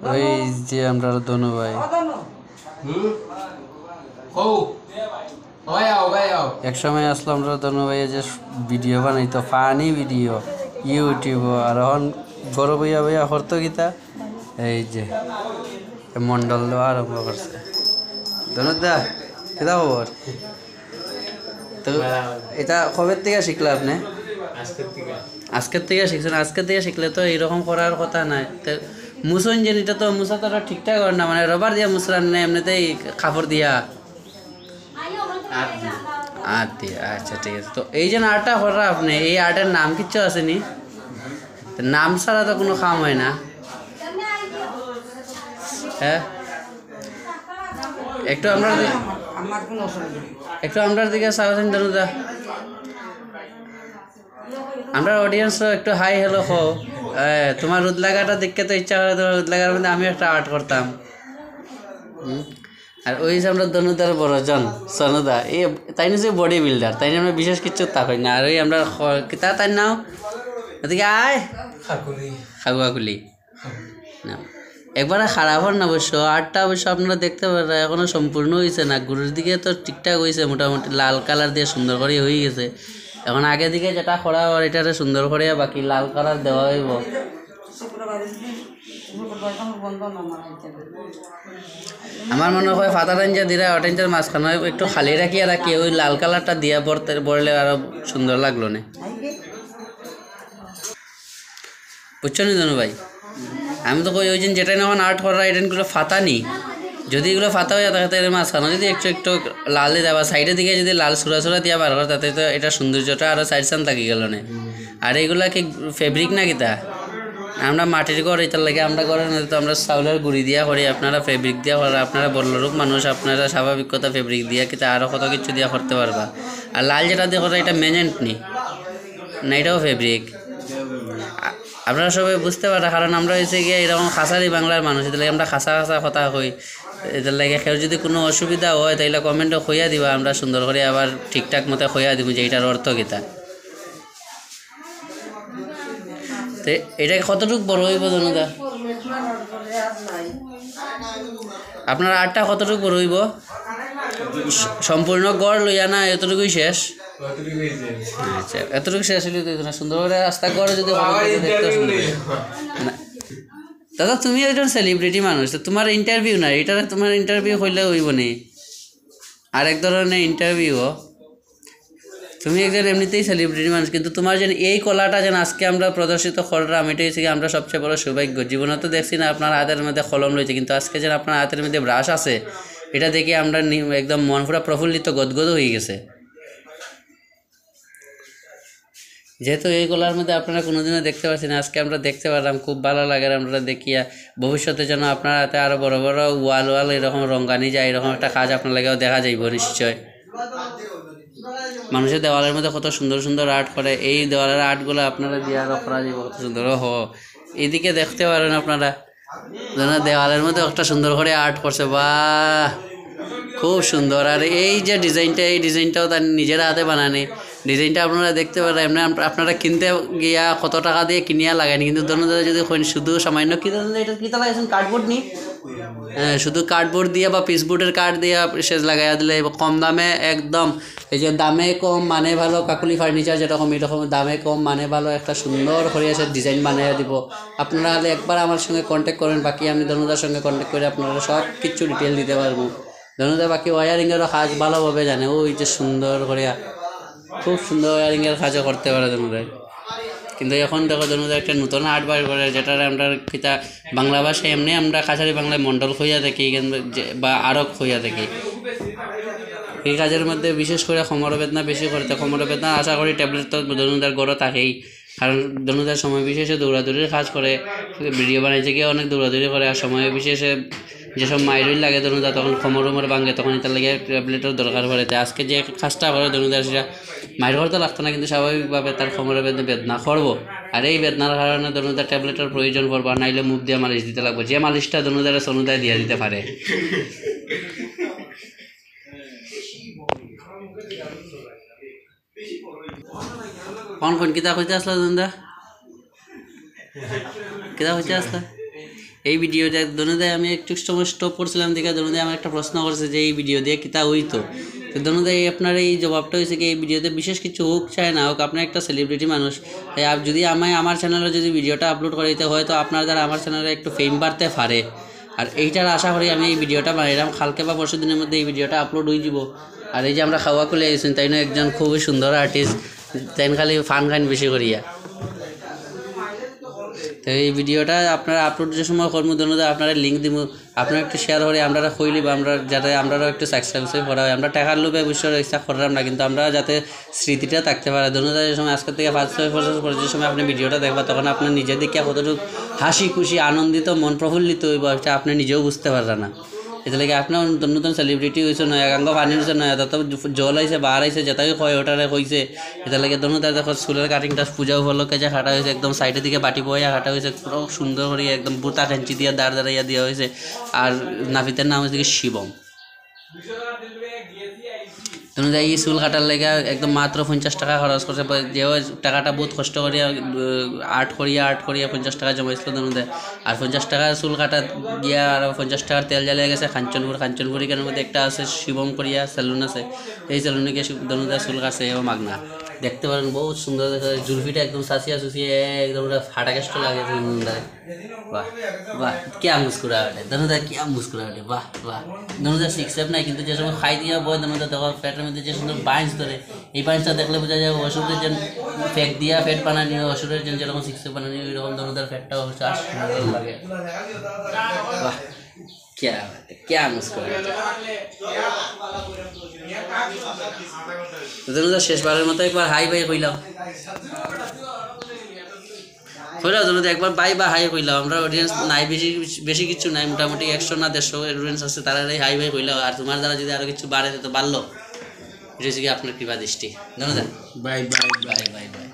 ওই যে আমরা দনু ভাই এক সময় আসলাম আমরা দনু ভাই যে ভিডিও বানাইতো ফানি ভিডিও ইউটিউব আর এখন গরু বইয়া বইয়া হরতো গীতা এই যে মন্ডল দেওয়া আরম্ভ করছে দনুদা কেটা খবর তো এটা কবের থেকে শিখলে আপনি আজকের থেকে শিখছেন আজকের থেকে শিখলে তো এইরকম করার কথা নাই মুসন যে এটা তো মুসা তো ঠিকঠাক করে না মানে রবার দিয়া মুসরান নেই এমনিতেই কাপড় দিয়া আট দিয়া আচ্ছা ঠিক আছে তো এই যে আর্টটা করা আপনি এই আর্টের নাম কিচ্ছু আসেনি নাম ছাড়া তো কোনো কাম হয় না হ্যাঁ একটু আমরা দিকে চাওছেন দাদা আমরা অডিয়েন্স একটু হাই হ্যালো হো তোমার রোদ লাগাটা দেখতে তো ইচ্ছা করে তোমার রোদ লাগার মধ্যে আমি একটা আর্ট করতাম আর ওই যে আমরা দনুদার বড় জন সনুদা এই তাই যে বডি বিল্ডার তাই আমরা বিশেষ কিছু তা হয় না আর ওই আমরা কিতা তাই নাও ওদিকে আয় খাগুয়াকুলি না একবারে খারাপ হন না অবশ্য আর্টটা অবশ্য আপনারা দেখতে পারেন এখনো সম্পূর্ণ হয়েছে না গুরুর দিকে তো ঠিকঠাক হয়েছে মোটামুটি লাল কালার দিয়ে সুন্দর করে হয়ে গেছে এখন আগে দিকে যেটা করা হয় এটা সুন্দর করে বাকি লাল কালার দেওয়া হইব আমার মনে হয় ফাতা টাঞ্জা দিরা অটেঞ্জার মাঝখানে একটু খালি রাখিয়া রাখি ওই লাল কালারটা দিয়া বললে আরো সুন্দর লাগলো না বুঝছো নি জানো ভাই আমি তো কই ওই দিন যেটা এখন আর্ট করা এটা কোনো ফাতা নি যদি এগুলো ফাতা হয়ে থাকে তাহলে মাঝখানে যদি একটু একটু লাল দিয়ে দেওয়া সাইডের দিকে যদি লাল সুরা দিয়া বার করে তাতে তো এটা সৌন্দর্যটা আরও সাইড সান থাকি গেল না আর এইগুলা কি ফেব্রিক না কিতা আমরা মাটির ঘর এটার লাগে আমরা ঘরে তো আমরা চাউলের গুঁড়ি দিয়া করি আপনারা ফেব্রিক দিয়া করেন আপনারা বড়লোক মানুষ আপনারা স্বাভাবিক কথা ফেব্রিক দিয়া কিতা আরও কত কিছু দিয়া করতে পারবা আর লাল যেটা দিয়ে করা এটা মেজেন্ট নি না এটাও ফেব্রিক আপনারা সবাই বুঝতে পারে কারণ আমরা হয়েছে গিয়ে এরকম খাসারি বাংলার মানুষ এদের লাগে আমরা খাসা কথা কই এদের লাগে কেউ যদি কোনো অসুবিধা হয় তাইলে কমেন্টও খইয়া দিবা আমরা সুন্দর করে আবার ঠিকঠাক মতো খইয়া দিব যে এটার অর্থ কিতা তো এটা কতটুকু বড় হইব দনুদা আপনার আর্টটা কতটুকু বড় হইব সম্পূর্ণ গড় লইয়া না এতটুকুই শেষ আচ্ছা এতটুকু শেষ হইলে তো সুন্দর করে রাস্তা গড়ে যদি দেখতে সুন্দর দাদা তুমি একজন সেলিব্রিটি মানুষ তো তোমার ইন্টারভিউ না এটা তোমার ইন্টারভিউ হইলে হইব নি আরেক ধরনের ইন্টারভিউ তুমি একজন এমনিতেই সেলিব্রিটি মানুষ কিন্তু তোমার যেন এই কলাটা যেন আজকে আমরা প্রদর্শিত করলাম এটাই হচ্ছে আমরা সবচেয়ে বড় সৌভাগ্য জীবনে তো দেখছি না আপনার হাতের মধ্যে কলম রয়েছে কিন্তু আজকে যেন আপনার হাতের মধ্যে ব্রাশ আছে এটা দেখে আমরা একদম মন পুরা প্রফুল্লিত গদগদ হয়ে গেছে যেহেতু এই কলার মধ্যে আপনারা কোনোদিনও দেখতে পাচ্ছেন আজকে আমরা দেখতে পারলাম খুব ভালো লাগে আমরা দেখিয়া ভবিষ্যতে যেন আপনার হাতে আরও বড় বড় ওয়াল এরকম রঙানি যায় এরকম একটা কাজ আপনার লাগেও দেখা যাইব নিশ্চয় মানুষের দেওয়ালের মধ্যে কত সুন্দর সুন্দর আর্ট করে এই দেওয়ালের আর্টগুলো আপনারা দিয়ে আরও করা যাবে কত সুন্দর এইদিকে দেখতে পারেন আপনারা দেওয়ালের মধ্যে একটা সুন্দর করে আর্ট করছে বাহ খুব সুন্দর আর এই যে ডিজাইনটা এই ডিজাইনটাও তার নিজের হাতে বানানি ডিজাইনটা আপনারা দেখতে পারেন এমনি আপনারা কিনতে গিয়া কত টাকা দিয়ে কিনিয়া লাগায়নি কিন্তু দোনোদের যদি শুধু সামান্য এটা কিতা লাগাইছেন কার্ডবোর্ড নি হ্যাঁ শুধু কার্ডবোর্ড দিয়া বা পিসবোর্ডের কার্ড দিয়া শেষ লাগাইয়া দিলে কম দামে একদম এই যে দামে কম মানে ভালো কাকুলি ফার্নিচার যেরকম এরকম দামে কম মানে ভালো একটা সুন্দর করে এসে ডিজাইন বানিয়ে দিব আপনারা হলে একবার আমার সঙ্গে কন্ট্যাক্ট করেন বাকি আমি দনুদার সঙ্গে কন্ট্যাক্ট করে আপনারা সব কিছু ডিটেল দিতে পারবো দনুদা বাকি ওয়ারিংয়েরও কাজ ভালোভাবে জানে ওই যে সুন্দর করে খুব সুন্দর ওয়ারিংয়ের কাজও করতে পারে দনুদায় কিন্তু এখন দেখো দনুদা একটা নতুন আর্ট বার করে যেটা আমরা কিতা বাংলা ভাষায় এমনি আমরা কাছারি বাংলায় মণ্ডল খুঁজা থাকি বা আরক খুঁজা থাকি এই কাজের মধ্যে বিশেষ করে কোমর বেদনা বেশি করতে কোমর বেদনা আশা করি ট্যাবলেট তো দনুদার গড়ও থাকেই কারণ দনুদার সময় বিশেষে দৌড়াদৌড়ির কাজ করে ভিডিও বানাইছে গিয়ে অনেক দৌড়াদৌড়ি করে আর সময় বিশেষে যেসব মাইরুল লাগে দনুদা তখন কোমর ভাঙে তখন এটার লাগে ট্যাবলেটের দরকার পড়ে আজকে যে কাজটা করে দনুদার সেটা মাইর করতে লাগতো না কিন্তু স্বাভাবিকভাবে তার কোমরের বেদনা করবো আর এই বেদনার কারণে দনুদার ট্যাবলেটের প্রয়োজন পড়বো আর নাইলে মুখ দিয়ে মালিশ দিতে লাগবে যে মালিশটা দনুদার সনুদায় দিয়ে দিতে পারে কোন কিতা কইতে আসলো দনুদা কেটা হয়েছে আসলে এই ভিডিওটা দনুদায় আমি একটু সময় স্টপ করছিলাম দেখে দনুদায় আমার একটা প্রশ্ন করছে যে এই ভিডিও দিয়ে কিতা হইতো তো দনুদায় আপনার এই জবাবটা হয়েছে কি এই ভিডিওতে বিশেষ কিছু হোক চায় না হোক আপনার একটা সেলিব্রিটি মানুষ তাই যদি আমার চ্যানেলে যদি ভিডিওটা আপলোড করে দিতে হয় তো আপনার দ্বারা আমার চ্যানেলে একটু ফেম বাড়তে পারে আর এইটার আশা করি আমি এই ভিডিওটা বানাইলাম কালকে বা পরশু দিনের মধ্যে এই ভিডিওটা আপলোড হয়ে যাব আর এই যে আমরা খাওয়া খুলে আইসুন তাই না একজন খুবই সুন্দর আর্টিস্ট তাই খালি ফান খান বেশি করিয়া তো এই ভিডিওটা আপনারা আপলোড যে সময় কর্মদনুদা আপনারা লিঙ্ক দিব আপনারা একটু শেয়ার করে আমরা কইলি বা আমরা যাতে আমরাও একটু সাবস্ক্রাইব করা হয় আমরা টাকার লোভে অবশ্যই ইচ্ছা করলাম না কিন্তু আমরা যাতে স্মৃতিটা থাকতে পারে দনুদা যে সময় আজকের থেকে 5-6 বছর পরে যে সময় আপনি ভিডিওটা দেখবা তখন আপনার নিজের দিকে কতটুকু হাসি খুশি আনন্দিত মন প্রফুল্লিত হইব এটা আপনি নিজেও বুঝতে পারবেন না এটা লাগে আপনার নতুন নতুন সেলিব্রিটি হয়েছে নয়া গাঙ্গ পানি হয়েছে নয়া তত জল আইছে বার আইছে যেটাই কয় ওটারে কইছে এটা লাগে দনুদার দেখো চুলের কাটিংটা পূজা উপলক্ষে যে হাঁটা হয়েছে একদম সাইডের দিকে বাটি বইয়া হাঁটা হয়েছে পুরো সুন্দর করে একদম বুতা খেঞ্চি দিয়ে দাঁড় দাঁড়াইয়া দেওয়া হয়েছে আর নাফিতের নাম হচ্ছে শিবম দনুদা এই চুল কাটার লেগে একদম মাত্র 50 টাকা খরচ করছে যে টাকাটা বহুত কষ্ট করিয়া আর্ট করিয়া 50 টাকা জমাইছিল দনুদা আর 50 টাকা চুল কাটা গিয়া আর 50 টাকার তেল জ্বালিয়ে গেছে কাঞ্চনপুরি কেন মধ্যে একটা আছে শিবম করিয়া সেলুন আছে এই সেলুনে গিয়ে দনুদা চুল কাটছে এবং মাগনা দেখতে পারেন বহুত সুন্দর দেখা জুলফিটা একদম সাঁচিয়া সুচিয়ে একদম ফাটা কেষ্ট লাগে দনুদারে বাহ বাহ क्या मुस्कुराहट দনুদা क्या मुस्कुराहट বাহ বাহ দনুদা সিক্স অ্যাপ নাই কিন্তু যে সময় খাই দিয়া বয় দনুদা দেখো পেটের মধ্যে যে সুন্দর বাইন্স ধরে এই বাইন্সটা দেখলে বোঝা যায় ওষুধের যেন ফ্যাট দিয়া ফ্যাট বানানি ওষুধের যেন যেরকম সিক্স অ্যাপ বানানি ওইরকম দনুদার ফ্যাটটাও হচ্ছে আর সুন্দর লাগে বাহ क्या मुस्कुराहट দনুদা শেষবারের মতো একবার হাই বাই কইলাম দনুদা একবার বাই বা হাই কইলাম আমরা অডিয়েন্স নাই বেশি কিছু নাই মোটামুটি 100 না 150 অডিয়েন্স আছে তারা হাই বাই কইলাম আর তোমার দ্বারা যদি আরো কিছু বাড়ে তো বাড়লো এটা হচ্ছে কি আপনার কৃপা দৃষ্টি দনুদা bye bye bye bye by